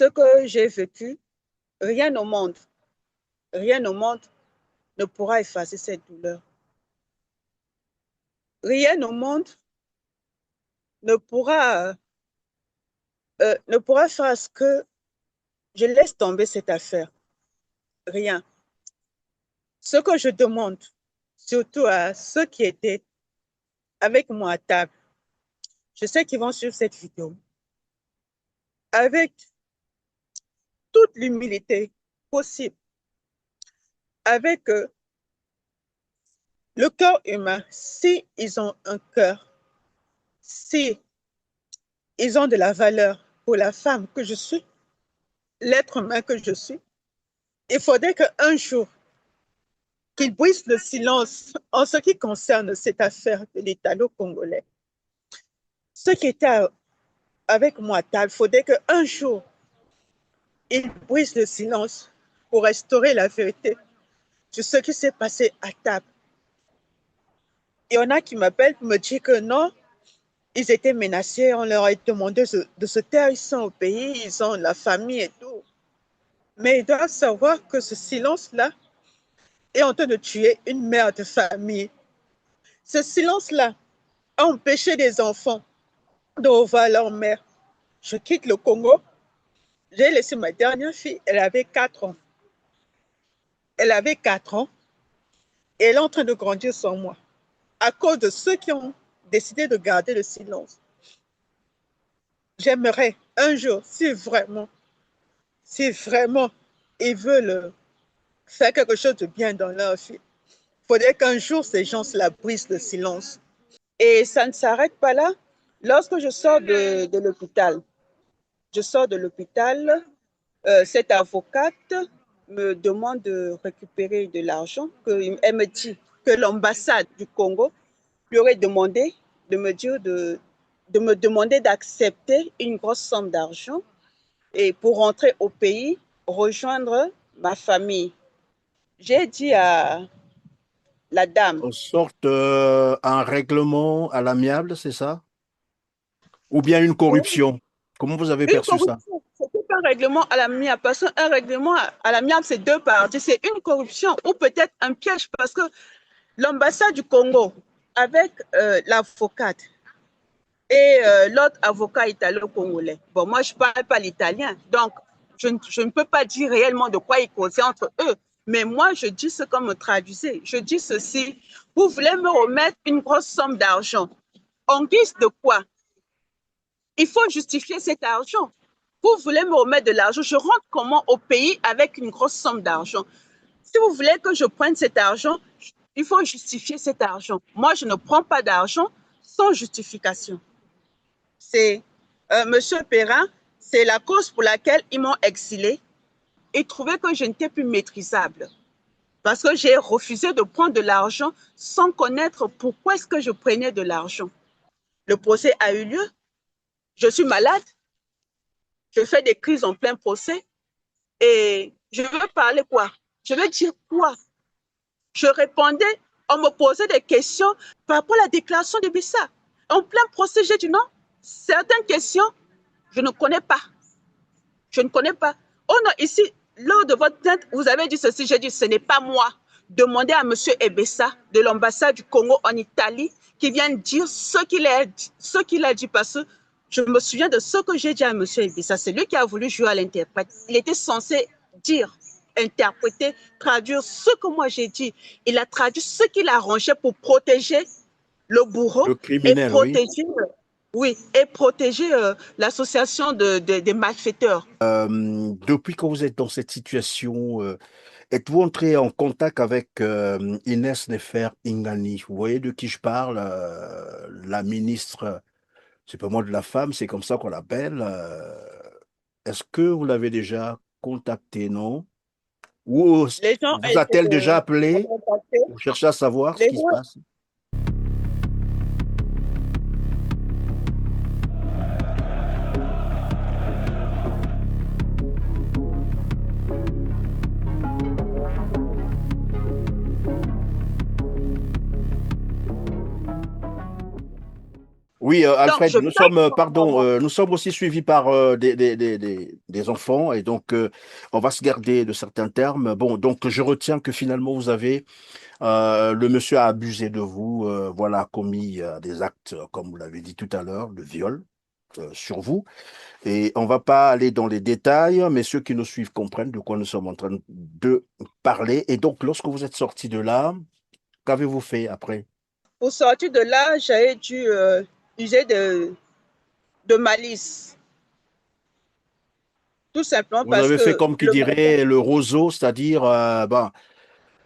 ce que j'ai vécu, rien rien au monde ne pourra effacer cette douleur. Rien au monde ne pourra, ne pourra faire à ce que je laisse tomber cette affaire. Rien. Ce que je demande, surtout à ceux qui étaient avec moi à table, je sais qu'ils vont suivre cette vidéo, avec toute l'humilité possible, avec le cœur humain, si ils ont un cœur, si ils ont de la valeur pour la femme que je suis, l'être humain que je suis, il faudrait qu'un jour, qu'ils brisent le silence en ce qui concerne cette affaire de l'Italo-Congolais. Ceux qui étaient avec moi à table, il faudrait qu'un jour, ils brisent le silence pour restaurer la vérité sur ce qui s'est passé à table. Il y en a qui m'appellent pour me dire que non, ils étaient menacés, on leur a demandé de se taire, ils sont au pays, ils ont la famille et tout. Mais ils doivent savoir que ce silence-là est en train de tuer une mère de famille. Ce silence-là a empêché des enfants de revoir leur mère. Je quitte le Congo, j'ai laissé ma dernière fille, elle avait 4 ans. Elle avait 4 ans et elle est en train de grandir sans moi à cause de ceux qui ont décidé de garder le silence. J'aimerais un jour, si vraiment ils veulent faire quelque chose de bien dans leur vie, il faudrait qu'un jour ces gens-là brisent le silence. Et ça ne s'arrête pas là. Lorsque je sors de l'hôpital, cette avocate me demande de récupérer de l'argent. Elle me dit que l'ambassade du Congo lui aurait demandé de me demander d'accepter une grosse somme d'argent et pour rentrer au pays, rejoindre ma famille. J'ai dit à la dame. En sorte un règlement à l'amiable, c'est ça? Ou bien une corruption? Comment vous avez Une perçu ça? corruption, c'est pas un règlement à l'amiable, parce qu'un règlement à l'amiable, c'est deux parties. C'est une corruption ou peut-être un piège, parce que l'ambassade du Congo, avec l'avocate et l'autre avocat italo-congolais, bon, moi, je ne parle pas l'italien, donc je ne peux pas dire réellement de quoi ils causaient entre eux. Mais moi, je dis ce qu'on me traduisait. Je dis ceci, vous voulez me remettre une grosse somme d'argent. En guise de quoi? Il faut justifier cet argent. Vous voulez me remettre de l'argent, je rentre comment au pays avec une grosse somme d'argent? Si vous voulez que je prenne cet argent, il faut justifier cet argent. Moi, je ne prends pas d'argent sans justification. C'est Monsieur Perrin, c'est la cause pour laquelle ils m'ont exilé. Ils trouvaient que je n'étais plus maîtrisable parce que j'ai refusé de prendre de l'argent sans connaître pourquoi est-ce que je prenais de l'argent. Le procès a eu lieu. Je suis malade. Je fais des crises en plein procès. Et je veux parler quoi? Je veux dire quoi? Je répondais, on me posait des questions par rapport à la déclaration de Bessa. En plein procès, j'ai dit non. Certaines questions, je ne connais pas. Je ne connais pas. Oh non, ici, lors de votre plainte, vous avez dit ceci, j'ai dit ce n'est pas moi. Demandez à M. Ebessa de l'ambassade du Congo en Italie qui vient dire ce qu'il a dit parce que je me souviens de ce que j'ai dit à M. Ebessa. C'est lui qui a voulu jouer à l'interprète. Il était censé dire, interpréter, traduire ce que moi j'ai dit. Il a traduit ce qu'il a arrangé pour protéger le bourreau Le et criminel, oui. protéger, oui, et protéger l'association des malfaiteurs. Depuis que vous êtes dans cette situation, êtes-vous entré en contact avec Inès Nefer Ingani? Vous voyez de qui je parle? La ministre, c'est pas moi de la femme, c'est comme ça qu'on l'appelle. Est-ce que vous l'avez déjà contacté, non? Ou Les gens vous essaient a-t-elle déjà de appelé contacter. pour chercher à savoir ce Les qui se gens, passe? Oui, donc, Alfred, je nous sommes, parle pardon, nous sommes aussi suivis par des enfants. Et donc, on va se garder de certains termes. Bon, donc je retiens que finalement, vous avez, le monsieur a abusé de vous, voilà, commis des actes, comme vous l'avez dit tout à l'heure, de viol sur vous. Et on va pas aller dans les détails, mais ceux qui nous suivent comprennent de quoi nous sommes en train de parler. Et donc, lorsque vous êtes sorti de là, qu'avez-vous fait après? Pour sortir de là, j'avais dû user de malice. Tout simplement Vous parce avez fait que comme qui dirait le roseau, c'est-à-dire ben,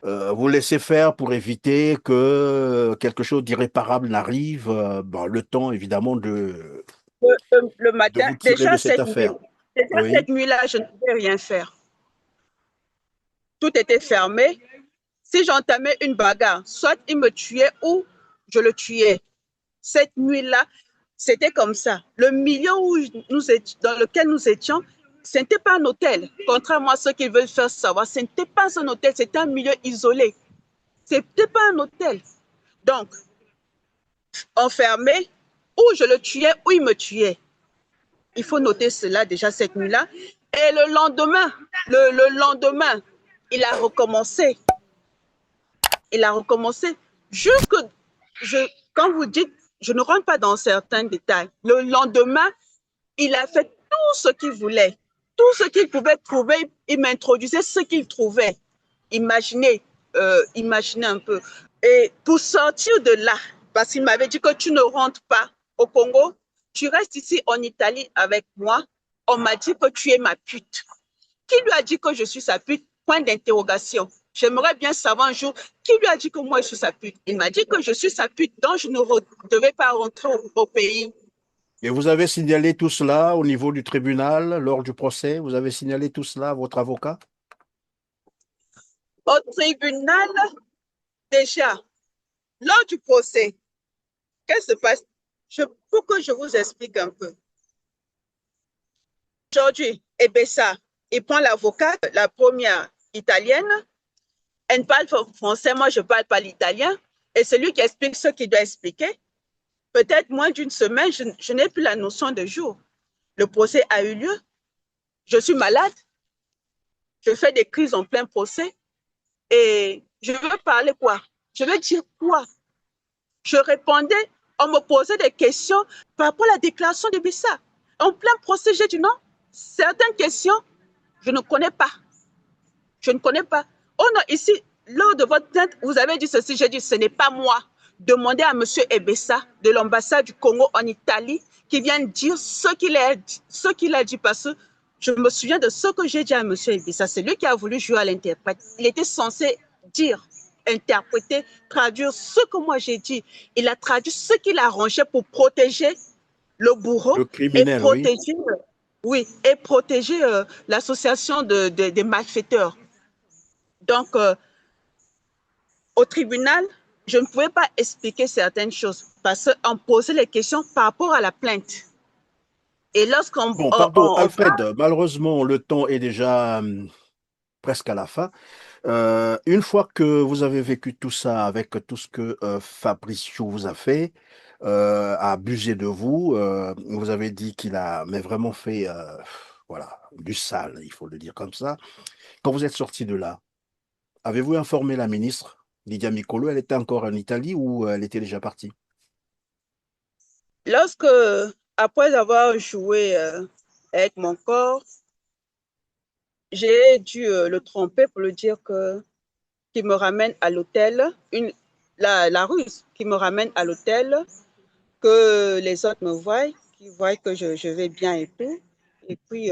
vous laissez faire pour éviter que quelque chose d'irréparable n'arrive, ben, le temps évidemment le de matin, vous tirer de cette affaire. déjà Oui. cette nuit-là, je ne pouvais rien faire. Tout était fermé. Si j'entamais une bagarre, soit il me tuait ou je le tuais. Cette nuit-là, c'était comme ça. Le milieu dans lequel nous étions, ce n'était pas un hôtel. Contrairement à ceux qui veulent faire savoir, ce n'était pas un hôtel, c'était un milieu isolé. Ce n'était pas un hôtel. Donc, enfermé, ou je le tuais ou il me tuait. Il faut noter cela déjà cette nuit-là. Et le lendemain, il a recommencé. Il a recommencé. Jusque, je, quand vous dites, je ne rentre pas dans certains détails. Le lendemain, il a fait tout ce qu'il voulait. Tout ce qu'il pouvait trouver, il m'introduisait ce qu'il trouvait. Imaginez, imaginez un peu. Et pour sortir de là, parce qu'il m'avait dit que tu ne rentres pas au Congo, tu restes ici en Italie avec moi. On m'a dit que tu es ma pute. Qui lui a dit que je suis sa pute? Point d'interrogation. J'aimerais bien savoir un jour qui lui a dit que moi je suis sa pute. Il m'a dit que je suis sa pute, donc je ne devais pas rentrer au pays. Et vous avez signalé tout cela au niveau du tribunal lors du procès? Vous avez signalé tout cela à votre avocat? Au tribunal, déjà, lors du procès, qu'est-ce qui se passe? Pour que je vous explique un peu. Aujourd'hui, Ebessa, il prend l'avocate, la première italienne. Elle parle français, moi je ne parle pas l'italien. Et c'est lui qui explique ce qu'il doit expliquer. Peut-être moins d'une semaine, je n'ai plus la notion de jour. Le procès a eu lieu. Je suis malade. Je fais des crises en plein procès. Et je veux parler quoi? Je veux dire quoi? Je répondais, on me posait des questions par rapport à la déclaration de Bissa. En plein procès, j'ai dit non. Certaines questions, je ne connais pas. Je ne connais pas. Oh non, ici, lors de votre plainte, vous avez dit ceci. J'ai dit, ce n'est pas moi. Demandez à M. Ebessa de l'ambassade du Congo en Italie qui vient dire ce qu'il a dit parce que je me souviens de ce que j'ai dit à M. Ebessa. C'est lui qui a voulu jouer à l'interprète. Il était censé dire, interpréter, traduire ce que moi j'ai dit. Il a traduit ce qu'il a arrangé pour protéger le bourreau Le et criminel, oui. protéger, oui, et protéger l'association des malfaiteurs. Donc, au tribunal, je ne pouvais pas expliquer certaines choses parce qu'on posait les questions par rapport à la plainte. Et lorsqu'on Bon, pardon, parle, Alfred, malheureusement, le temps est déjà presque à la fin. Une fois que vous avez vécu tout ça avec tout ce que Fabricio vous a fait, a abusé de vous, vous avez dit qu'il a mais vraiment fait voilà, du sale, il faut le dire comme ça. Quand vous êtes sorti de là, avez-vous informé la ministre Lydia Micolo? Elle était encore en Italie ou elle était déjà partie? lorsque, après avoir joué avec mon corps, j'ai dû le tromper pour lui dire qu'il me ramène à l'hôtel, la ruse, qui me ramène à l'hôtel, que les autres me voient, qu'ils voient que je vais bien et tout. Et puis,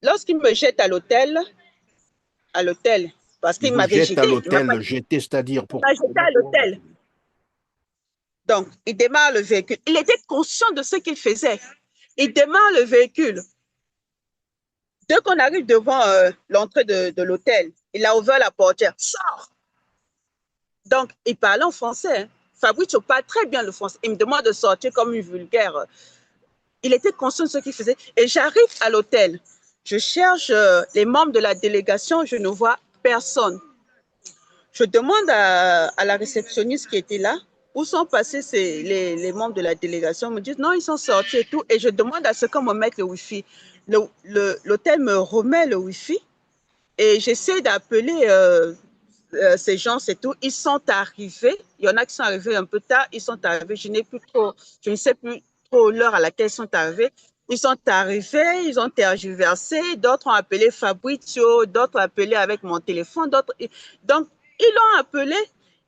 lorsqu'il me jette à l'hôtel, parce Il qu'il vous m'avait jette à jeté, il l'hôtel, jeté, c'est-à-dire m'a jeté à l'hôtel. Donc, il démarre le véhicule. Il était conscient de ce qu'il faisait. Il démarre le véhicule. Dès qu'on arrive devant l'entrée de l'hôtel, il a ouvert la portière. Sors! Donc, il parlait en français. Hein. Fabrice parle très bien le français. Il me demande de sortir comme une vulgaire. Il était conscient de ce qu'il faisait. Et j'arrive à l'hôtel. Je cherche les membres de la délégation. Je ne vois personne. Je demande à la réceptionniste qui était là. Où sont passés les membres de la délégation? Ils me disent non, ils sont sortis et tout. Et je demande à ce qu'on me mette le Wi-Fi. L'hôtel me remet le Wi-Fi et j'essaie d'appeler ces gens, c'est tout. Ils sont arrivés. Il y en a qui sont arrivés un peu tard. Ils sont arrivés. Je ne sais plus trop l'heure à laquelle ils sont arrivés. Ils sont arrivés, ils ont tergiversé. D'autres ont appelé Fabrizio, d'autres ont appelé avec mon téléphone. Donc, ils l'ont appelé.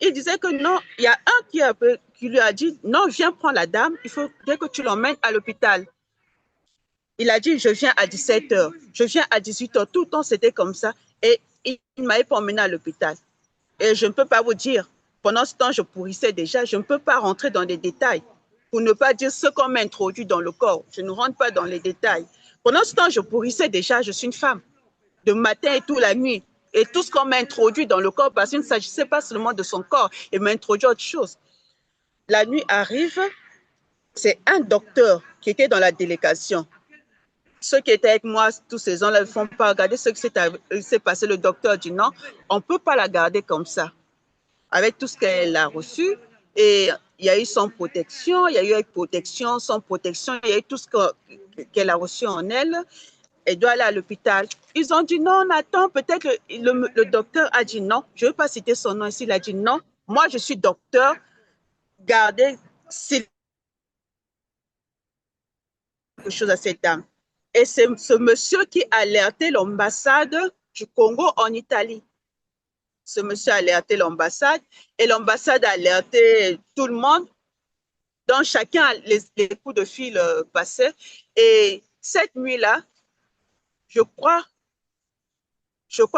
Il disait que non. Il y a un qui lui a dit non, viens prendre la dame. Il faut que tu l'emmènes à l'hôpital. Il a dit, je viens à 17h, je viens à 18h. Tout le temps, c'était comme ça. Et il ne m'avait pas emmené à l'hôpital. Et je ne peux pas vous dire, pendant ce temps, je pourrissais déjà. Je ne peux pas rentrer dans les détails pour ne pas dire ce qu'on m'a introduit dans le corps. Je ne rentre pas dans les détails. Pendant ce temps, je pourrissais déjà. Je suis une femme. De matin et toute la nuit. Et tout ce qu'on m'a introduit dans le corps, parce qu'il ne s'agissait pas seulement de son corps, il m'a introduit autre chose. La nuit arrive, c'est un docteur qui était dans la délégation. Ceux qui étaient avec moi tous ces ans-là ne font pas regarder ce qui s'est passé. Le docteur dit non, on ne peut pas la garder comme ça. Avec tout ce qu'elle a reçu, et il y a eu sans protection, il y a eu avec protection, sans protection, il y a eu tout ce qu'elle a reçu en elle. Elle doit aller à l'hôpital. Ils ont dit non, on attend. Peut-être le docteur a dit non. Je ne veux pas citer son nom ici. Il a dit non. Moi, je suis docteur. Gardez quelque chose à cette dame. Et c'est ce monsieur qui a alerté l'ambassade du Congo en Italie. Ce monsieur a alerté l'ambassade et l'ambassade a alerté tout le monde. Donc, chacun, les coups de fil passaient. Et cette nuit-là, je crois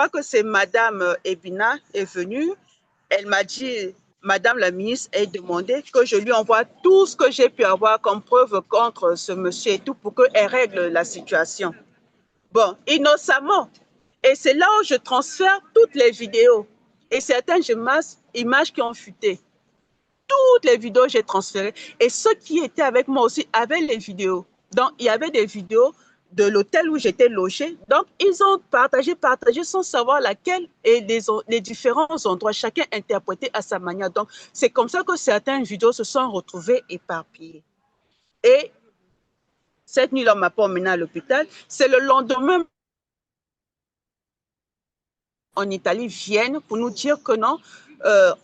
que c'est Madame Ebina est venue. Elle m'a dit, Madame la ministre a demandé que je lui envoie tout ce que j'ai pu avoir comme preuve contre ce monsieur et tout pour qu'elle règle la situation. Bon, innocemment. Et c'est là où je transfère toutes les vidéos et certaines images qui ont fuité. Toutes les vidéos, j'ai transférées. Et ceux qui étaient avec moi aussi avaient les vidéos. Donc, il y avait des vidéos de l'hôtel où j'étais logée. Donc, ils ont partagé sans savoir laquelle et les différents endroits, chacun interprété à sa manière. Donc, c'est comme ça que certaines vidéos se sont retrouvées éparpillées. Et cette nuit-là, on ne m'a pas emmenée à l'hôpital. C'est le lendemain en Italie viennent pour nous dire que non,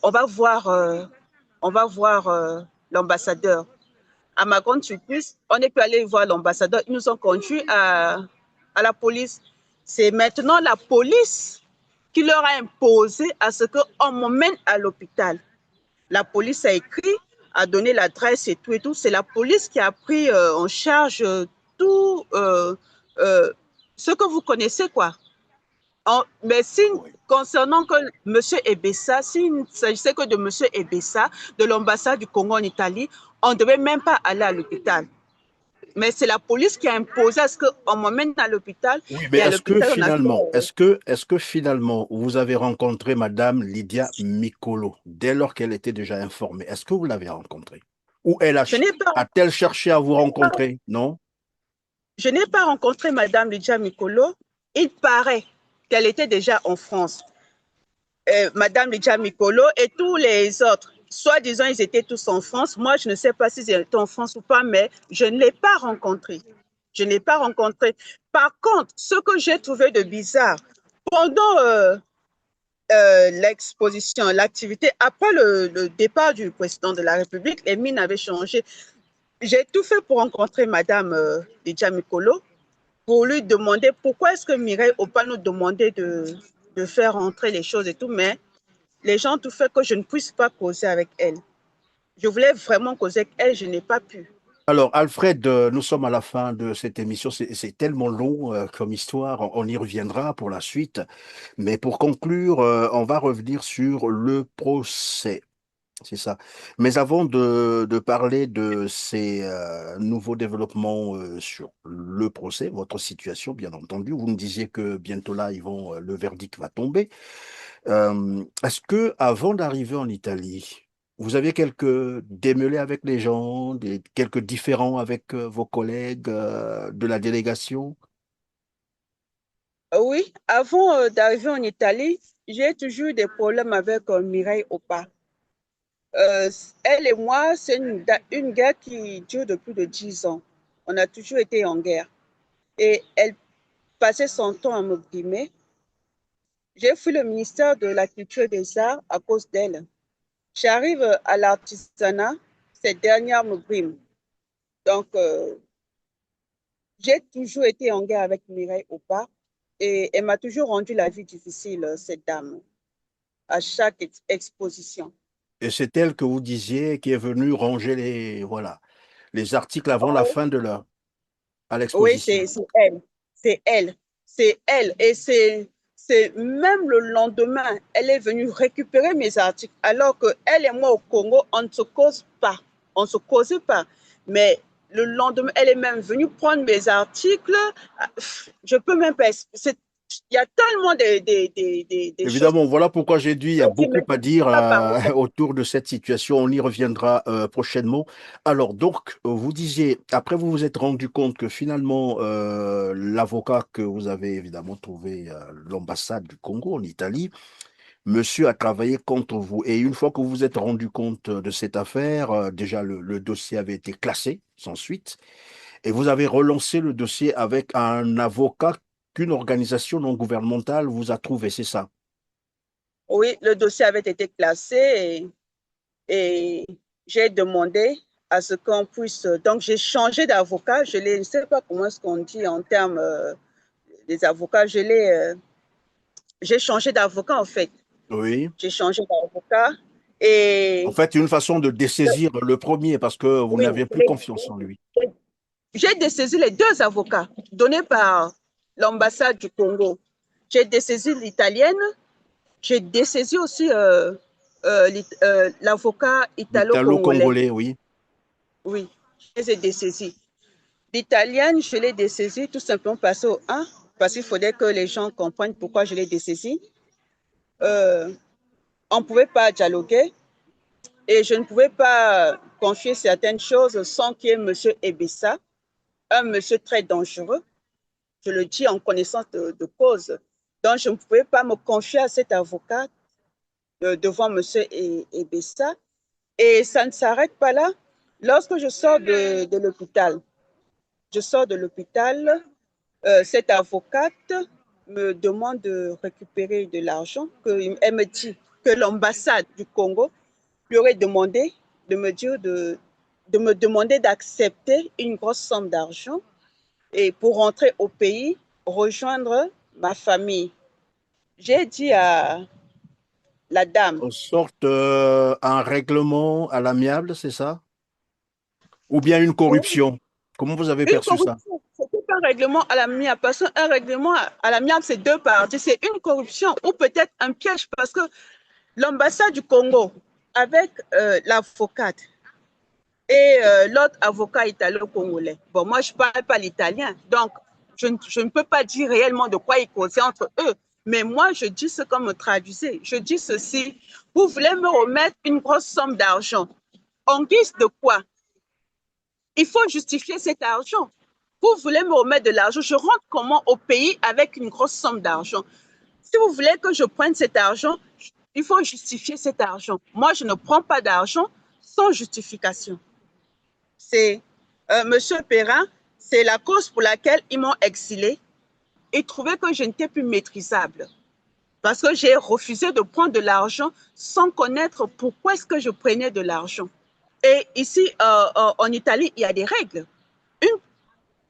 on va voir l'ambassadeur. À ma grande surprise, on n'est plus allé voir l'ambassadeur. Ils nous ont conduits à la police. C'est maintenant la police qui leur a imposé à ce qu'on m'emmène à l'hôpital. La police a écrit, a donné l'adresse et tout et tout. C'est la police qui a pris en charge tout ce que vous connaissez, quoi. Mais si, concernant que M. Ebessa, s'il ne s'agissait que de M. Ebessa, de l'ambassade du Congo en Italie, on ne devait même pas aller à l'hôpital. Mais c'est la police qui a imposé à ce qu'on m'emmène à l'hôpital. Oui, mais Et à l'hôpital, on a est-ce que finalement, vous avez rencontré Madame Lydia Mikolo dès lors qu'elle était déjà informée? Est-ce que vous l'avez rencontrée? Ou Je n'ai pas, a-t-elle cherché à vous rencontrer? Non? je n'ai pas rencontré Madame Lydia Mikolo. Il paraît qu'elle était déjà en France. Madame Lydia Mikolo et tous les autres, soi-disant, ils étaient tous en France. Moi, je ne sais pas s'ils étaient en France ou pas, mais je ne l'ai pas rencontré. Je ne l'ai pas rencontré. Par contre, ce que j'ai trouvé de bizarre, pendant l'exposition, l'activité, après le départ du président de la République, les mines avaient changé. J'ai tout fait pour rencontrer Madame Lydia Mikolo, pour lui demander pourquoi est-ce que Mireille Opa nous demandait de faire rentrer les choses et tout, mais les gens ont tout fait que je ne puisse pas causer avec elle. Je voulais vraiment causer avec elle, je n'ai pas pu. Alors, Alfred, nous sommes à la fin de cette émission. C'est tellement long comme histoire. On y reviendra pour la suite. Mais pour conclure, on va revenir sur le procès. C'est ça. Mais avant de parler de ces nouveaux développements sur le procès, votre situation, bien entendu, vous me disiez que bientôt là, le verdict va tomber. Est-ce que avant d'arriver en Italie, vous aviez quelques démêlés avec les gens, quelques différends avec vos collègues de la délégation? Oui, avant d'arriver en Italie, j'ai toujours eu des problèmes avec Mireille Opa. Euh, Elle et moi, c'est une guerre qui dure depuis de 10 ans. On a toujours été en guerre. Et elle passait son temps à me brimer. J'ai fui le ministère de la Culture et des Arts à cause d'elle. J'arrive à l'artisanat, cette dernière me brime. Donc, j'ai toujours été en guerre avec Mireille Opa et elle m'a toujours rendu la vie difficile, cette dame, à chaque exposition. Et c'est elle que vous disiez qui est venue ranger voilà, les articles avant la fin de à Oui, l'exposition. c'est elle. C'est elle. C'est elle. Et c'est même le lendemain, elle est venue récupérer mes articles. Alors que elle et moi au Congo, on ne se cause pas. On ne se causait pas. Mais le lendemain, elle est même venue prendre mes articles. Je peux même pas. Il y a tellement de choses Évidemment, voilà pourquoi j'ai dit, il y a qui ne beaucoup à dire pas parler. autour de cette situation. On y reviendra prochainement. Alors, donc, vous disiez, après vous vous êtes rendu compte que finalement, l'avocat que vous avez évidemment trouvé à l'ambassade du Congo en Italie, monsieur a travaillé contre vous. Et une fois que vous vous êtes rendu compte de cette affaire, déjà le dossier avait été classé sans suite. Et vous avez relancé le dossier avec un avocat qu'une organisation non gouvernementale vous a trouvé, c'est ça? Oui, le dossier avait été classé et j'ai demandé à ce qu'on puisse. Donc, j'ai changé d'avocat. Je ne sais pas comment est-ce qu'on dit en termes des avocats. J'ai changé d'avocat en fait. Oui. J'ai changé d'avocat En et fait, une façon de dessaisir le premier parce que vous oui, n'avez plus oui, confiance en lui. j'ai dessaisi les deux avocats donnés par l'ambassade du Congo. J'ai dessaisi l'italienne, j'ai dessaisi aussi l'avocat italo-congolais. L'Italo-Congolais, oui. Oui, je les ai dessaisis. L'italienne, je l'ai dessaisie tout simplement parce qu'il faudrait que les gens comprennent pourquoi je l'ai dessaisie. Euh, on ne pouvait pas dialoguer et je ne pouvais pas confier certaines choses sans qu'il y ait M. Ebissa, un monsieur très dangereux, je le dis en connaissance de cause. Donc, je ne pouvais pas me confier à cet avocat devant M. Ebissa. Et ça ne s'arrête pas là. Lorsque je sors de l'hôpital, cette avocate me demande de récupérer de l'argent. Elle me dit que l'ambassade du Congo lui aurait demandé de me demander d'accepter une grosse somme d'argent et pour rentrer au pays, rejoindre ma famille. J'ai dit à la dame. En sorte, un règlement à l'amiable, c'est ça? Ou bien une Oui, corruption? Comment vous avez une perçu ça? corruption, c'était pas un règlement à l'amiable, parce qu'un règlement à l'amiable, c'est deux parties. C'est une corruption ou peut-être un piège, parce que l'ambassade du Congo, avec l'avocate et l'autre avocat italo-congolais, bon, moi, je ne parle pas l'italien, donc je ne peux pas dire réellement de quoi ils causaient entre eux. Mais moi, je dis ce qu'on me traduisait. Je dis ceci, vous voulez me remettre une grosse somme d'argent. En guise de quoi? Il faut justifier cet argent. Vous voulez me remettre de l'argent, je rentre comment au pays avec une grosse somme d'argent? Si vous voulez que je prenne cet argent, il faut justifier cet argent. Moi, je ne prends pas d'argent sans justification. C'est Monsieur Perrin, c'est la cause pour laquelle ils m'ont exilé. Ils trouvaient que je n'étais plus maîtrisable parce que j'ai refusé de prendre de l'argent sans connaître pourquoi est-ce que je prenais de l'argent. Et ici, en Italie, il y a des règles. Une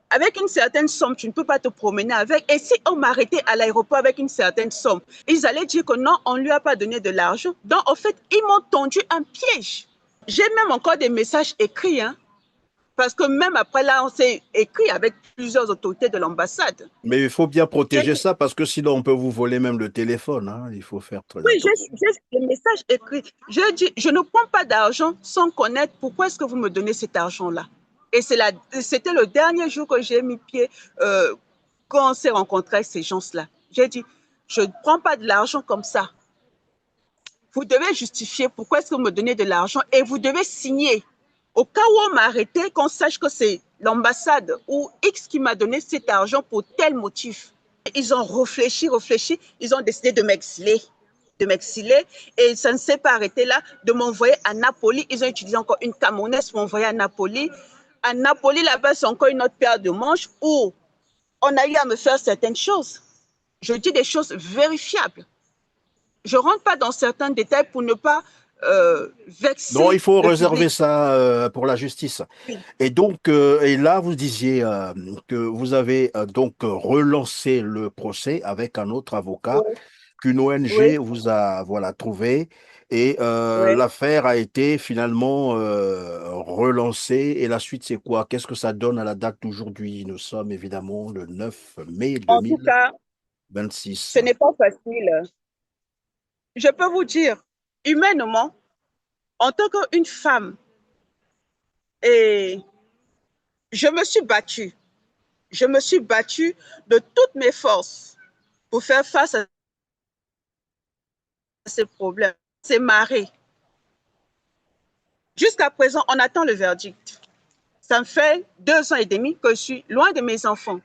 avec une certaine somme, tu ne peux pas te promener avec. Et si on m'arrêtait à l'aéroport avec une certaine somme, ils allaient dire que non, on ne lui a pas donné de l'argent. Donc, en fait, ils m'ont tendu un piège. J'ai même encore des messages écrits, hein, parce que même après là, on s'est écrit avec plusieurs autorités de l'ambassade. Mais il faut bien protéger ça parce que sinon on peut vous voler même le téléphone, hein. Il faut faire très Oui, attention. j'ai des messages écrits. Je dis, je ne prends pas d'argent sans connaître pourquoi est-ce que vous me donnez cet argent-là. Et c'était le dernier jour que j'ai mis pied quand on s'est rencontrés avec ces gens-là. J'ai dit, je ne prends pas de l'argent comme ça. Vous devez justifier pourquoi est-ce que vous me donnez de l'argent et vous devez signer. Au cas où on m'a arrêté, qu'on sache que c'est l'ambassade ou X qui m'a donné cet argent pour tel motif. Ils ont réfléchi, ils ont décidé de m'exiler. de m'exiler et ça ne s'est pas arrêté là, de m'envoyer à Napoli. Ils ont utilisé encore une Camerounaise pour m'envoyer à Napoli. À Napoli, là-bas, c'est encore une autre paire de manches où on a eu à me faire certaines choses. Je dis des choses vérifiables. Je ne rentre pas dans certains détails pour ne pas Non, il vexer faut le réserver public. ça pour la justice. Oui, Et donc, et là, vous disiez que vous avez donc relancé le procès avec un autre avocat oui, qu'une ONG oui, vous a voilà trouvé. Et oui. l'affaire a été finalement relancée. Et la suite, c'est quoi? Qu'est-ce que ça donne à la date d'aujourd'hui? Nous sommes évidemment le 9 mai En tout cas, 2026. ce n'est pas facile. Je peux vous dire, humainement, en tant qu'une femme, et je me suis battue. Je me suis battue de toutes mes forces pour faire face à ces problèmes, ces marées. Jusqu'à présent, on attend le verdict. Ça me fait 2 ans et demi que je suis loin de mes enfants.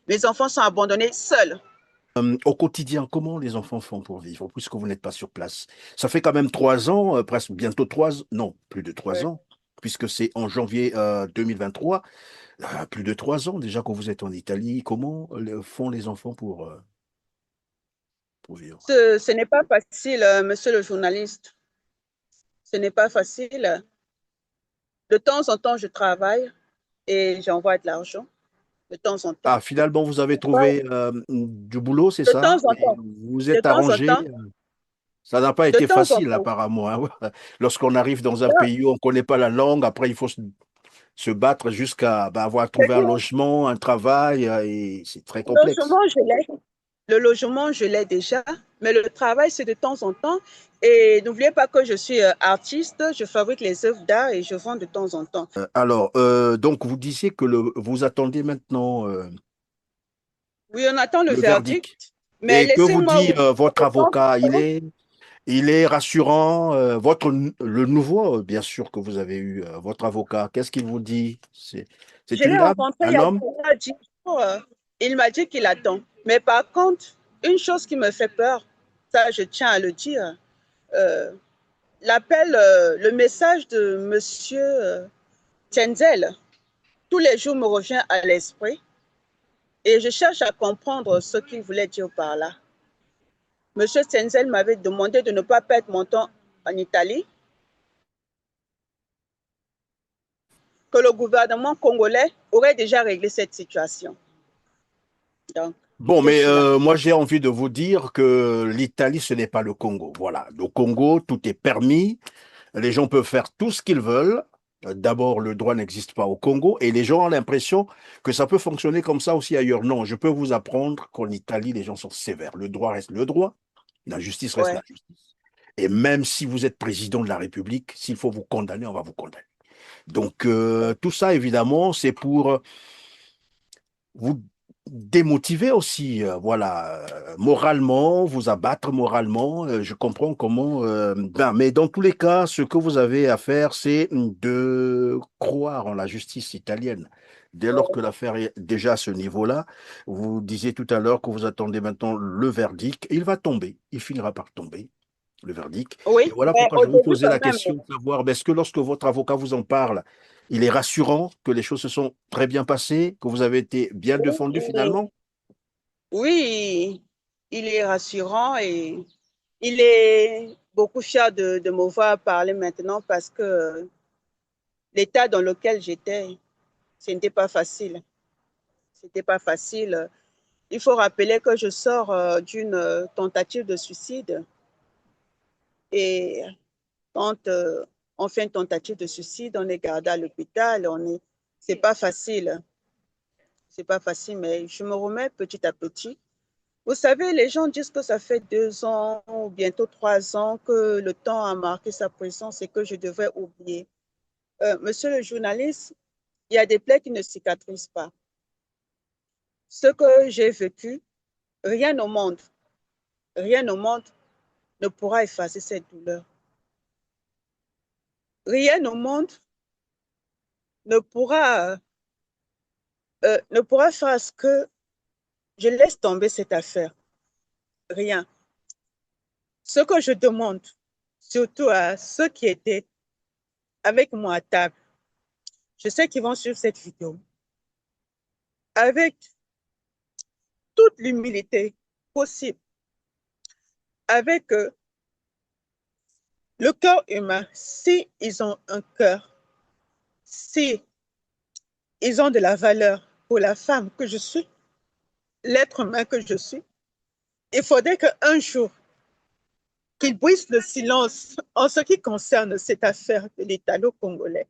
Mes enfants sont abandonnés seuls. Au quotidien, comment les enfants font pour vivre, puisque vous n'êtes pas sur place? Ça fait quand même 3 ans, presque bientôt non, plus de trois Ouais. ans, puisque c'est en janvier 2023, plus de 3 ans déjà que vous êtes en Italie. Comment font les enfants pour vivre? Ce n'est pas facile, monsieur le journaliste. Ce n'est pas facile. De temps en temps, je travaille et j'envoie de l'argent. De temps en temps. Ah, finalement, vous avez trouvé du boulot, c'est De ça? temps en Et temps. vous vous De êtes temps en arrangé? temps. Ça n'a pas De été temps en facile, temps. apparemment, hein. Lorsqu'on arrive dans un pays où on ne connaît pas la langue, après, il faut se battre jusqu'à avoir trouvé un logement, un travail, et c'est très Le complexe. logement, je l'ai. Le logement, je l'ai déjà, mais le travail, c'est de temps en temps. Et n'oubliez pas que je suis artiste, je fabrique les œuvres d'art et je vends de temps en temps. Alors, donc, vous disiez que vous attendiez maintenant Oui, on attend le le verdict. verdict, mais Et que vous laissez-moi dit vous dire votre de temps avocat? en temps, Il est rassurant. Le nouveau, bien sûr, que vous avez eu, votre avocat, qu'est-ce qu'il vous dit? C'est je une l'ai dame? rencontré il y Un a homme? déjà 10 jours. Il m'a dit qu'il attend. Mais par contre, une chose qui me fait peur, ça je tiens à le dire, euh, l'appel, le message de Monsieur Tienzel, tous les jours me revient à l'esprit et je cherche à comprendre ce qu'il voulait dire par là. Monsieur Tienzel m'avait demandé de ne pas perdre mon temps en Italie, que le gouvernement congolais aurait déjà réglé cette situation. Donc, Bon, je mais suis là. moi j'ai envie de vous dire que l'Italie, ce n'est pas le Congo. Voilà, le Congo, tout est permis. Les gens peuvent faire tout ce qu'ils veulent. D'abord, le droit n'existe pas au Congo et les gens ont l'impression que ça peut fonctionner comme ça aussi ailleurs. Non, je peux vous apprendre qu'en Italie, les gens sont sévères. Le droit reste le droit, la justice reste Ouais. la justice. Et même si vous êtes président de la République, s'il faut vous condamner, on va vous condamner. Donc, tout ça, évidemment, c'est pour vous démotiver aussi, voilà, moralement, vous abattre moralement. Je comprends comment. Mais dans tous les cas, ce que vous avez à faire, c'est de croire en la justice italienne. Dès lors que l'affaire est déjà à ce niveau-là, vous disiez tout à l'heure que vous attendez maintenant le verdict. Il va tomber, il finira par tomber, le verdict. Et Oui, voilà mais pourquoi au je vous début posais quand la même, question de savoir, est-ce que lorsque votre avocat vous en parle, il est rassurant que les choses se sont très bien passées, que vous avez été bien défendu oui, finalement? oui, il est rassurant et il est beaucoup fier de me voir parler maintenant parce que l'état dans lequel j'étais, ce n'était pas facile. C'était pas facile. Il faut rappeler que je sors d'une tentative de suicide et quand on fait une tentative de suicide, on est gardé à l'hôpital, c'est pas facile. C'est pas facile, mais je me remets petit à petit. Vous savez, les gens disent que ça fait 2 ans ou bientôt 3 ans que le temps a marqué sa présence et que je devrais oublier. Monsieur le journaliste, il y a des plaies qui ne cicatrisent pas. Ce que j'ai vécu, rien rien au monde ne pourra effacer cette douleur. Rien au monde ne pourra, ne pourra faire à ce que je laisse tomber cette affaire. Rien. Ce que je demande, surtout à ceux qui étaient avec moi à table, je sais qu'ils vont suivre cette vidéo, avec toute l'humilité possible, avec le cœur humain, si ils ont un cœur, si ils ont de la valeur pour la femme que je suis, l'être humain que je suis, il faudrait qu'un jour, qu'ils brisent le silence en ce qui concerne cette affaire de l'Italo-Congolais.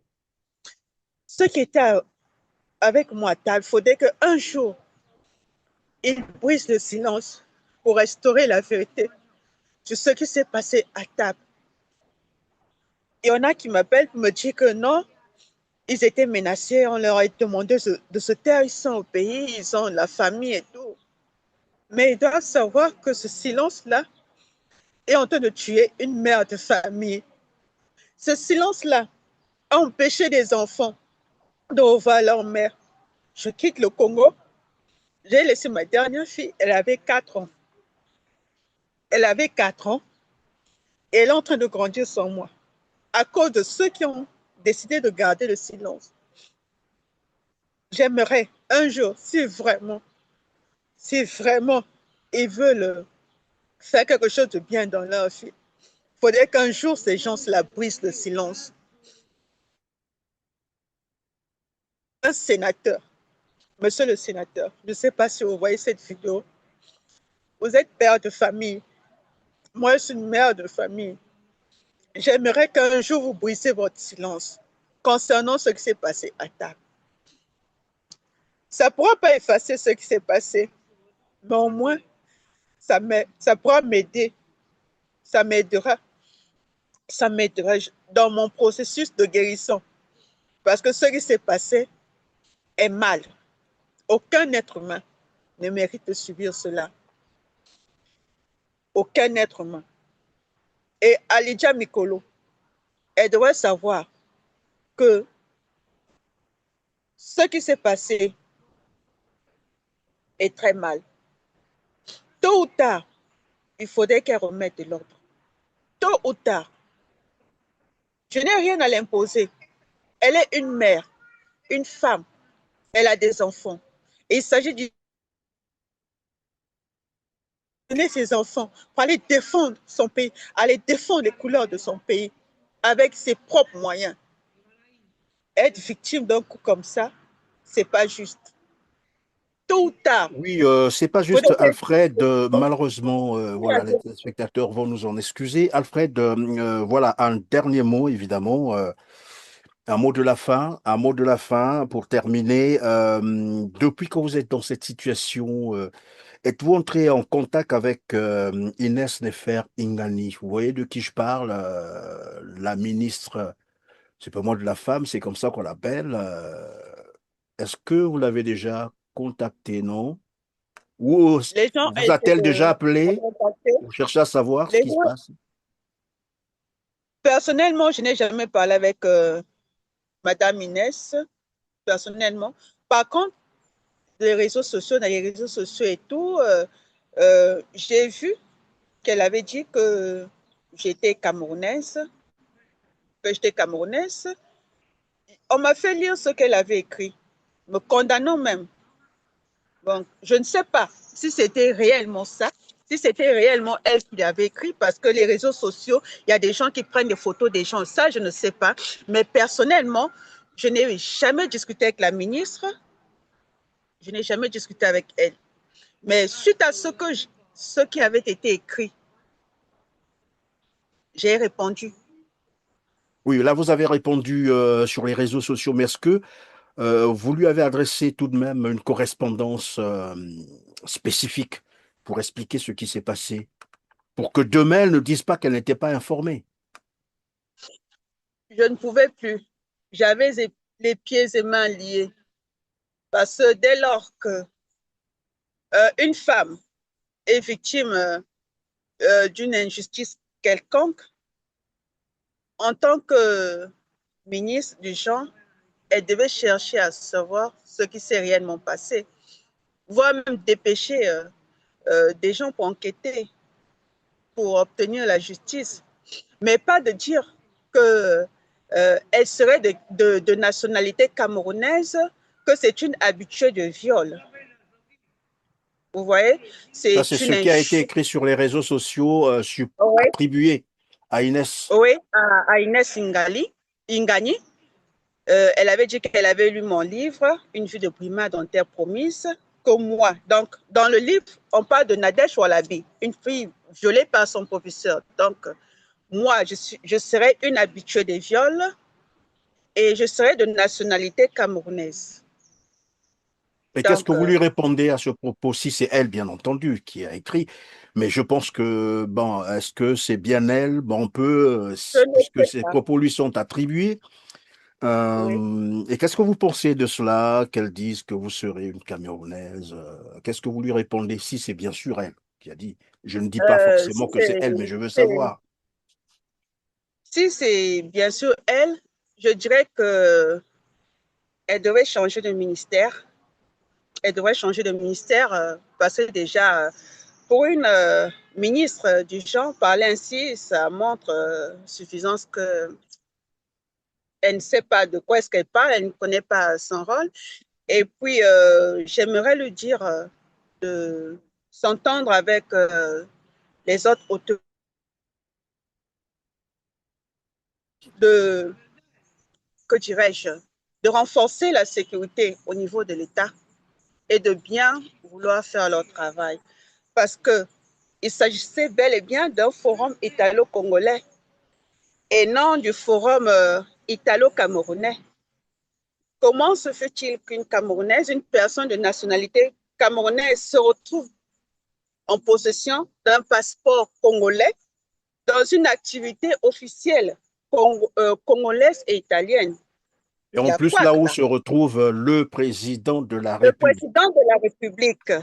Ceux qui étaient avec moi à table, il faudrait qu'un jour, ils brisent le silence pour restaurer la vérité sur ce qui s'est passé à table. Il y en a qui m'appellent pour me dire que non, ils étaient menacés, on leur a demandé de se taire, ils sont au pays, ils ont la famille et tout. Mais ils doivent savoir que ce silence-là est en train de tuer une mère de famille. Ce silence-là a empêché des enfants de revoir leur mère. Je quitte le Congo, j'ai laissé ma dernière fille, elle avait 4 ans. Elle avait 4 ans et elle est en train de grandir sans moi à cause de ceux qui ont décidé de garder le silence. J'aimerais un jour, si vraiment ils veulent faire quelque chose de bien dans leur vie, il faudrait qu'un jour ces gens-là brisent le silence. Un sénateur, monsieur le sénateur, je ne sais pas si vous voyez cette vidéo, vous êtes père de famille, moi je suis une mère de famille. J'aimerais qu'un jour vous brisez votre silence concernant ce qui s'est passé à table. Ça ne pourra pas effacer ce qui s'est passé, mais au moins, ça pourra m'aider, ça m'aidera, ça m'aidera dans mon processus de guérison. Parce que ce qui s'est passé est mal. Aucun être humain ne mérite de subir cela. Aucun être humain. Et Alidja Mikolo, elle devrait savoir que ce qui s'est passé est très mal. Tôt ou tard, il faudrait qu'elle remette de l'ordre. Tôt ou tard, je n'ai rien à l'imposer. Elle est une mère, une femme, elle a des enfants. Et il s'agit de donner ses enfants pour aller défendre son pays, aller défendre les couleurs de son pays avec ses propres moyens. Être victime d'un coup comme ça, c'est pas juste. Tôt ou tard, Oui, c'est pas faudrait juste Alfred. que... Malheureusement, voilà, les téléspectateurs vont nous en excuser. Alfred, voilà, un dernier mot, évidemment, un mot de la fin, un mot de la fin pour terminer. Depuis que vous êtes dans cette situation, êtes-vous entré en contact avec Inès Nefer Ingani? Vous voyez de qui je parle? La ministre, c'est pas moi de la femme, c'est comme ça qu'on l'appelle. Est-ce que vous l'avez déjà contacté, non? Ou les gens vous étaient a-t-elle déjà appelé contactés. pour chercher à savoir ce Les qui se gens... passe? Personnellement, je n'ai jamais parlé avec Madame Inès, personnellement. Par contre, les réseaux sociaux, dans les réseaux sociaux et tout, j'ai vu qu'elle avait dit que j'étais camerounaise, que j'étais camerounaise. On m'a fait lire ce qu'elle avait écrit, me condamnant même. Bon, je ne sais pas si c'était réellement ça, si c'était réellement elle qui l'avait écrit, parce que les réseaux sociaux, il y a des gens qui prennent des photos des gens, ça je ne sais pas. Mais personnellement, je n'ai jamais discuté avec la ministre, je n'ai jamais discuté avec elle. Mais suite à ce qui avait été écrit, j'ai répondu. Oui, là, vous avez répondu sur les réseaux sociaux, mais est-ce que vous lui avez adressé tout de même une correspondance spécifique pour expliquer ce qui s'est passé, pour que demain, elle ne dise pas qu'elle n'était pas informée? Je ne pouvais plus. J'avais les pieds et mains liés. Parce que dès lors que une femme est victime d'une injustice quelconque, en tant que ministre du genre, elle devait chercher à savoir ce qui s'est réellement passé, voire même dépêcher des gens pour enquêter. pour obtenir la justice, mais pas de dire que elle serait de nationalité camerounaise, que c'est une habituée de viol. Vous voyez, Ça, c'est c'est ce une qui a été injure. écrit sur les réseaux sociaux, Oui, attribué à Inès. oui, à Inès Ingani. Elle avait dit qu'elle avait lu mon livre, Une vie de Brima dont terre promise, comme moi. Donc, dans le livre, on parle de Nadège Walabi, une fille violée par son professeur. Donc, moi, je serais une habituée des viols et je serais de nationalité camerounaise. Et qu'est-ce que Donc, vous lui répondez à ce propos? Si c'est elle, bien entendu, qui a écrit, mais je pense que, bon, est-ce que c'est bien elle? Bon, on peut, je ne puisque sais ces pas. propos lui sont attribués. Oui. Et qu'est-ce que vous pensez de cela, qu'elle dise que vous serez une Camerounaise? Qu'est-ce que vous lui répondez si c'est bien sûr elle qui a dit? Je ne dis pas Si forcément que c'est elle, mais je veux c'est savoir. si c'est bien sûr elle, je dirais que elle devrait changer de ministère. Elle devrait changer de ministère parce que déjà, pour une ministre du genre, parler ainsi, ça montre suffisance que elle ne sait pas de quoi est-ce qu'elle parle, elle ne connaît pas son rôle. Et puis, j'aimerais lui dire de s'entendre avec les autres auteurs, de, que dirais-je, de renforcer la sécurité au niveau de l'État et de bien vouloir faire leur travail. Parce qu'il s'agissait bel et bien d'un forum italo-congolais et non du forum italo-camerounais. Comment se fait-il qu'une Camerounaise, une personne de nationalité camerounaise se retrouve en possession d'un passeport congolais dans une activité officielle congolaise et italienne? Et Il y en a plus, quoi là où là? se retrouve le président de la Le République. président de la République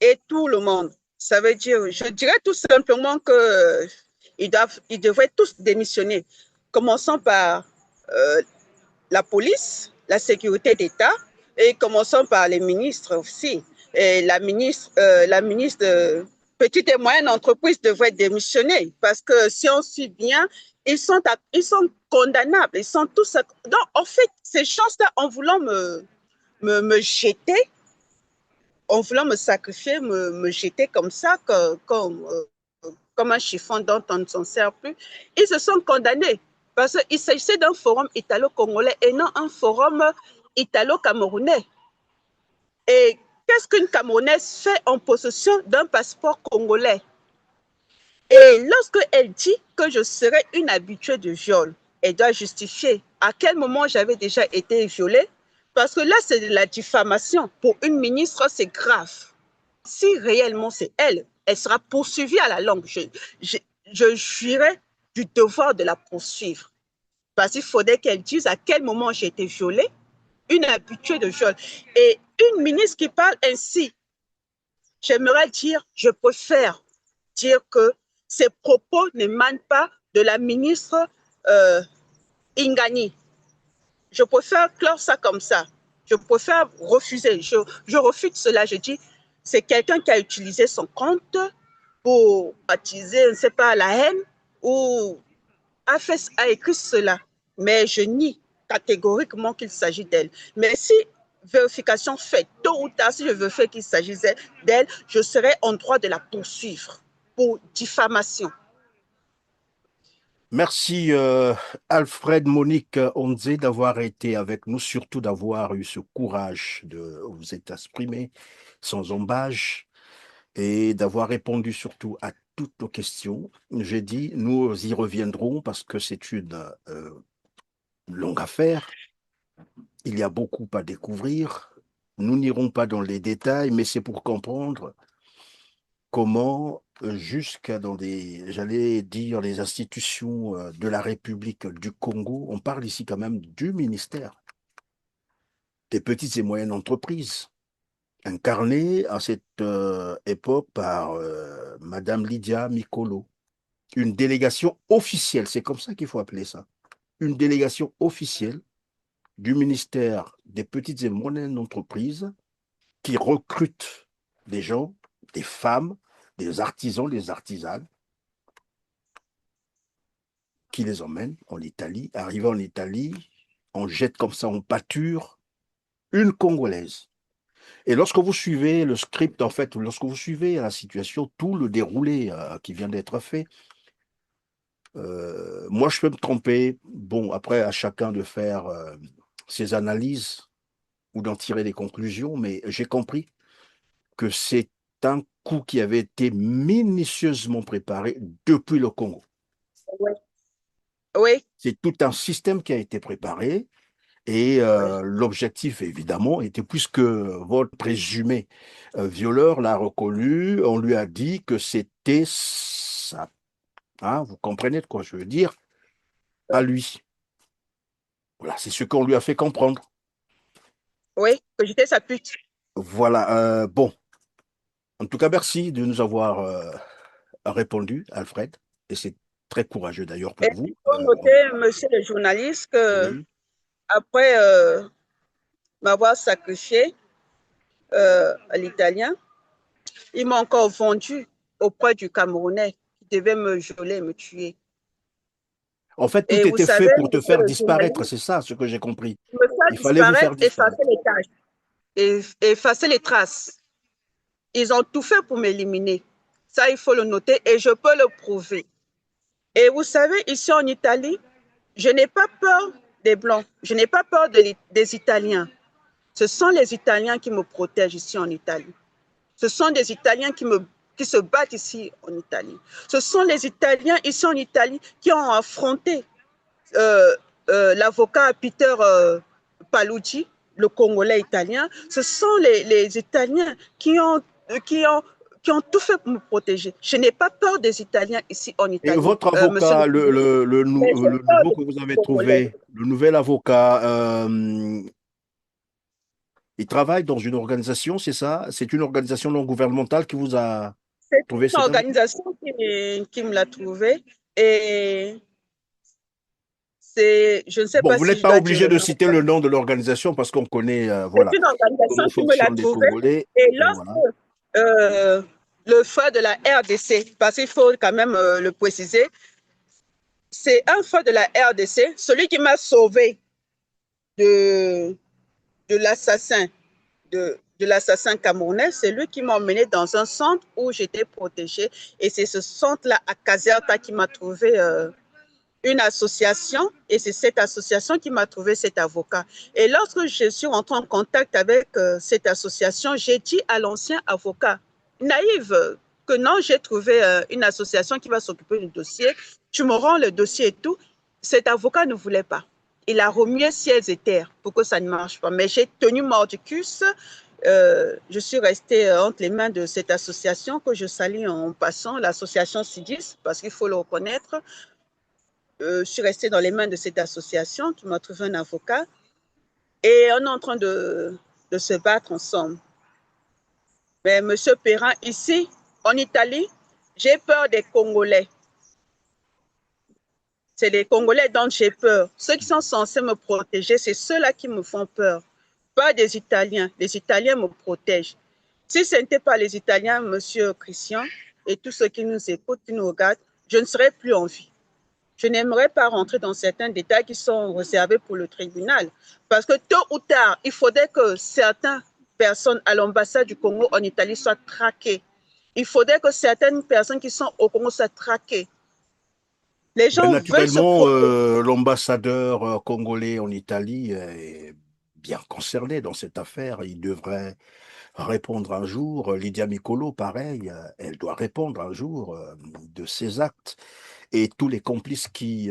et tout le monde. Ça veut dire, je dirais tout simplement que ils devraient tous démissionner. Commençons par euh, la police, la sécurité d'État, et commençons par les ministres aussi. Et la ministre de petites et moyennes entreprises devrait démissionner parce que si on suit bien, ils sont condamnables. Ils sont tous. Donc, en fait, ces choses-là, en voulant me jeter, en voulant me sacrifier, me jeter comme ça, comme un chiffon dont on ne s'en sert plus, ils se sont condamnés parce qu'il s'agissait d'un forum italo-congolais et non un forum italo-camerounais. Et qu'est-ce qu'une Camerounaise fait en possession d'un passeport congolais? Et lorsqu'elle dit que je serais une habituée de viol, elle doit justifier à quel moment j'avais déjà été violée, parce que là, c'est de la diffamation. Pour une ministre, c'est grave. Si réellement c'est elle, elle sera poursuivie à la longue. Je, je jurerai du devoir de la poursuivre. Parce qu'il faudrait qu'elle dise à quel moment j'ai été violée, une habituée de viol. Et une ministre qui parle ainsi, j'aimerais dire, je préfère dire que ces propos n'émanent pas de la ministre euh, Ingani. Je préfère clore ça comme ça. Je préfère refuser. Je refuse cela. Je dis, c'est quelqu'un qui a utilisé son compte pour attiser, je ne sais pas, la haine ou a écrit cela. Mais je nie catégoriquement qu'il s'agit d'elle. Mais si vérification faite, tôt ou tard, si je veux faire qu'il s'agissait d'elle, je serai en droit de la poursuivre pour diffamation. Merci Alfred Monique Onze d'avoir été avec nous, surtout d'avoir eu ce courage de vous être exprimé sans embâche et d'avoir répondu surtout à toutes nos questions. J'ai dit, nous y reviendrons parce que c'est une longue affaire. Il y a beaucoup à découvrir. Nous n'irons pas dans les détails, mais c'est pour comprendre comment, jusqu'à dans des, j'allais dire, les institutions de la République du Congo, on parle ici quand même du ministère des petites et moyennes entreprises, incarné à cette époque par Madame Lydia Mikolo, une délégation officielle, c'est comme ça qu'il faut appeler ça, une délégation officielle du ministère des petites et moyennes entreprises qui recrute des gens, des femmes, des artisans, des artisanes, qui les emmènent en Italie. Arrivé en Italie, on jette comme ça en pâture une Congolaise. Et lorsque vous suivez le script, en fait, lorsque vous suivez la situation, tout le déroulé qui vient d'être fait, moi, je peux me tromper. Bon, après, à chacun de faire ses analyses ou d'en tirer des conclusions, mais j'ai compris que c'est un coup qui avait été minutieusement préparé depuis le Congo. Oui. Oui. C'est tout un système qui a été préparé et Oui. l'objectif, évidemment, était puisque votre présumé violeur l'a reconnu, on lui a dit que c'était ça. Hein, vous comprenez de quoi je veux dire? À lui. Voilà, c'est ce qu'on lui a fait comprendre. Oui, que j'étais sa pute. Voilà, bon. En tout cas, merci de nous avoir répondu, Alfred. Et c'est très courageux d'ailleurs Et pour il vous. faut noter, monsieur le journaliste, que Oui. après m'avoir sacrifié à l'italien, il m'a encore vendu auprès du Camerounais qui devait me geler, me tuer. En fait, Et tout vous était fait savez, pour te monsieur faire le disparaître, journaliste, c'est ça ce que j'ai compris. me faire Il fallait vous disparaître, faire effacer disparaître. les tâches, effacer les traces. Ils ont tout fait pour m'éliminer. Ça, il faut le noter et je peux le prouver. Et vous savez, ici en Italie, je n'ai pas peur des Blancs, je n'ai pas peur des Italiens. Ce sont les Italiens qui me protègent ici en Italie. Ce sont des Italiens qui se battent ici en Italie. Ce sont les Italiens ici en Italie qui ont affronté l'avocat Peter Palucci, le Congolais italien. Ce sont les Italiens qui ont, qui ont tout fait pour me protéger. Je n'ai pas peur des Italiens ici en Et Italie, votre monsieur le avocat, président, mais j'ai le peur nouveau des que vous avez Congolais. trouvé, le nouvel avocat, il travaille dans une organisation, c'est ça? C'est une organisation non gouvernementale qui vous a C'est trouvé une cet avocat? organisation qui me l'a trouvé et c'est, je ne sais Bon, pas vous si n'êtes je pas dois dire obligé le de nom. citer le nom de l'organisation parce qu'on connaît, C'est voilà, une organisation comment qui me l'a fonctionnent les trouvé. Congolais. Et Voilà. lorsque euh, le frère de la RDC, parce qu'il faut quand même le préciser, c'est un frère de la RDC, celui qui m'a sauvé de, de l'assassin, de l'assassin camerounais, c'est lui qui m'a emmené dans un centre où j'étais protégée. Et c'est ce centre-là, à Caserta, qui m'a trouvé une association et c'est cette association qui m'a trouvé cet avocat. Et lorsque je suis rentrée en contact avec cette association, j'ai dit à l'ancien avocat, naïve, que non, j'ai trouvé une association qui va s'occuper du dossier, tu me rends le dossier et tout. Cet avocat ne voulait pas. Il a remué ciel et terre pour que ça ne marche pas. Mais j'ai tenu mordicus. Je suis restée entre les mains de cette association que je salue en passant, l'association SIDIS, parce qu'il faut le reconnaître. Je suis restée dans les mains de cette association qui m'a trouvé un avocat et on est en train de se battre ensemble. Mais Monsieur Perrin, ici, en Italie, j'ai peur des Congolais. C'est les Congolais dont j'ai peur. Ceux qui sont censés me protéger, c'est ceux-là qui me font peur. Pas des Italiens. Les Italiens me protègent. Si ce n'était pas les Italiens, Monsieur Christian, et tous ceux qui nous écoutent, qui nous regardent, je ne serais plus en vie. Je n'aimerais pas rentrer dans certains détails qui sont réservés pour le tribunal. Parce que tôt ou tard, il faudrait que certaines personnes à l'ambassade du Congo en Italie soient traquées. Il faudrait que certaines personnes qui sont au Congo soient traquées. Les Ben, gens veulent se naturellement, protéger. l'ambassadeur congolais en Italie est bien concerné dans cette affaire. Il devrait répondre un jour. Lydia Mikolo, pareil, elle doit répondre un jour de ses actes. Et tous les complices qui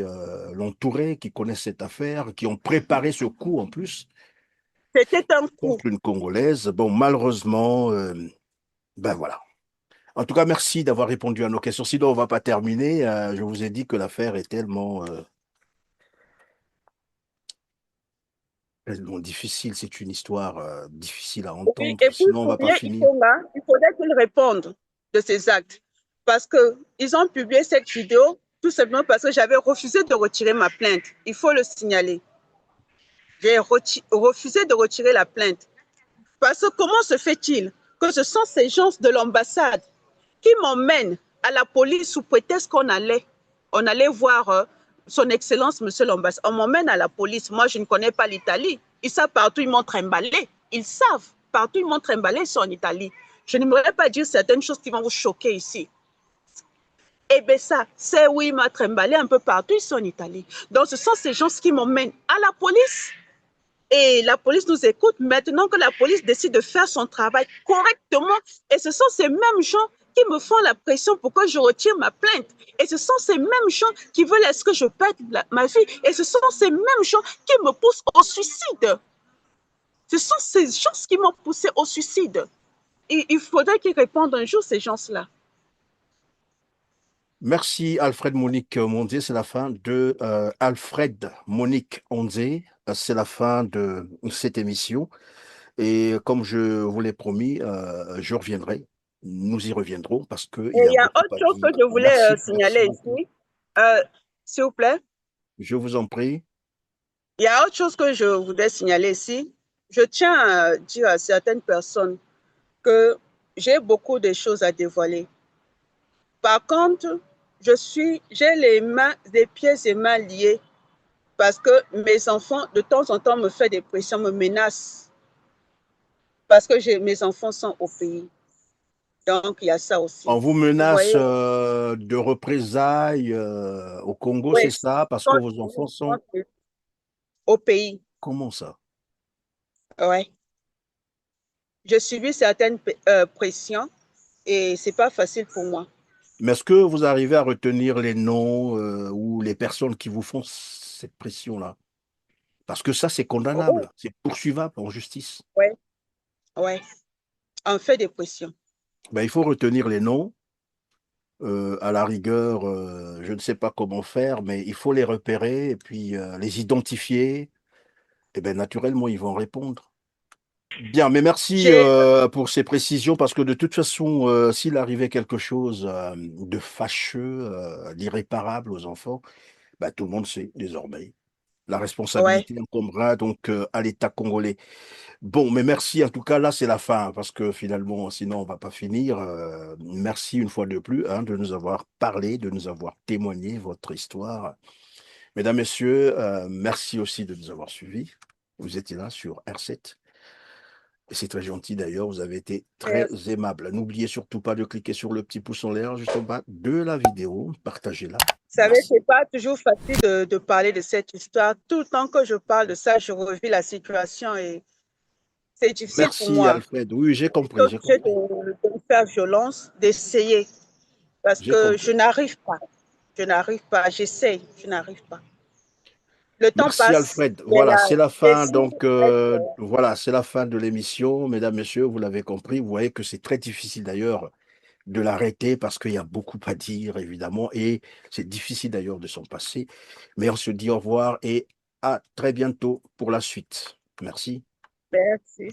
l'entouraient, qui connaissent cette affaire, qui ont préparé ce coup en plus C'était un coup. contre une Congolaise. Bon, malheureusement, ben voilà. En tout cas, merci d'avoir répondu à nos questions. Sinon, on ne va pas terminer. Je vous ai dit que l'affaire est tellement difficile. C'est une histoire difficile à Oui, entendre. et pour Sinon, on ne va pas soutenir finir. Itonga, il faudrait qu'il réponde de ses actes. Parce qu'ils ont publié cette vidéo tout simplement parce que j'avais refusé de retirer ma plainte. Il faut le signaler. J'ai refusé de retirer la plainte. Parce que comment se fait-il que ce sont ces gens de l'ambassade qui m'emmène à la police sous prétexte qu'on allait voir son Excellence, Monsieur l'ambassadeur. On m'emmène à la police. Moi, je ne connais pas l'Italie. Ils savent partout, ils m'ont trimballé. Ils savent partout, ils m'ont trimballé, ils sont en Italie. Je n'aimerais pas dire certaines choses qui vont vous choquer ici. Eh bien ça, c'est oui, il m'a trimballé un peu partout, ils sont en Italie. Donc ce sont ces gens qui m'emmènent à la police. Et la police nous écoute maintenant que la police décide de faire son travail correctement. Et ce sont ces mêmes gens qui me font la pression pour que je retire ma plainte. Et ce sont ces mêmes gens qui veulent est-ce que je perde ma vie. Et ce sont ces mêmes gens qui me poussent au suicide. Ce sont ces gens qui m'ont poussé au suicide. Et il faudrait qu'ils répondent un jour, ces gens-là. Merci Alfred Monique Mondier, c'est la fin de Alfred Monique Onzé, c'est la fin de cette émission. Et comme je vous l'ai promis, je reviendrai. Nous y reviendrons parce qu'il Et y il a y a beaucoup autre à chose que dire. je voulais Merci, merci signaler beaucoup. ici, s'il vous plaît. Je vous en prie. Il y a autre chose que je voulais signaler ici. Je tiens à dire à certaines personnes que j'ai beaucoup de choses à dévoiler. Par contre, j'ai les pieds et mains liés parce que mes enfants, de temps en temps, me font des pressions, me menacent parce que mes enfants sont au pays. Donc, il y a ça aussi. On vous Vous menace voyez? de représailles au Congo, Oui, c'est ça? Parce que vos enfants sont... au pays. Comment ça? Ouais. Je subis certaines pressions et c'est pas facile pour moi. Mais est-ce que vous arrivez à retenir les noms ou les personnes qui vous font cette pression-là? Parce que ça, c'est Oh, condamnable, c'est poursuivable en justice. ouais, ouais. On fait des pressions. Ben, il faut retenir les noms. À la rigueur, je ne sais pas comment faire, mais il faut les repérer et puis les identifier. Et bien, naturellement, ils vont répondre. Bien, mais merci J'ai, pour ces précisions parce que de toute façon, s'il arrivait quelque chose de fâcheux, d'irréparable aux enfants, ben, tout le monde sait désormais. La ouais, responsabilité incombera donc à l'État congolais. Bon, mais merci. En tout cas, là, c'est la fin, parce que finalement, sinon, on va pas finir. Merci une fois de plus hein, de nous avoir parlé, de nous avoir témoigné votre histoire. Mesdames, Messieurs, merci aussi de nous avoir suivis. Vous étiez là sur R7. Et c'est très gentil d'ailleurs, vous avez été très merci. aimable. N'oubliez surtout pas de cliquer sur le petit pouce en l'air juste en bas de la vidéo. Partagez-la. Vous savez, Merci. c'est pas toujours facile de parler de cette histoire. Tout le temps que je parle de ça, je revis la situation et c'est difficile pour Merci moi. Alfred. Oui, j'ai Je compris, suis j'ai obligée compris. de me faire violence, d'essayer parce J'ai que je compris. n'arrive pas. Je n'arrive pas. J'essaye, je n'arrive pas. Le temps Merci passe, Alfred. mais Voilà, là, c'est la fin. j'essaie Donc d'être. voilà, c'est la fin de l'émission. Mesdames, Messieurs, vous l'avez compris. Vous voyez que c'est très difficile d'ailleurs de l'arrêter parce qu'il y a beaucoup à dire évidemment et c'est difficile d'ailleurs de s'en passer. Mais on se dit au revoir et à très bientôt pour la suite. Merci. Merci.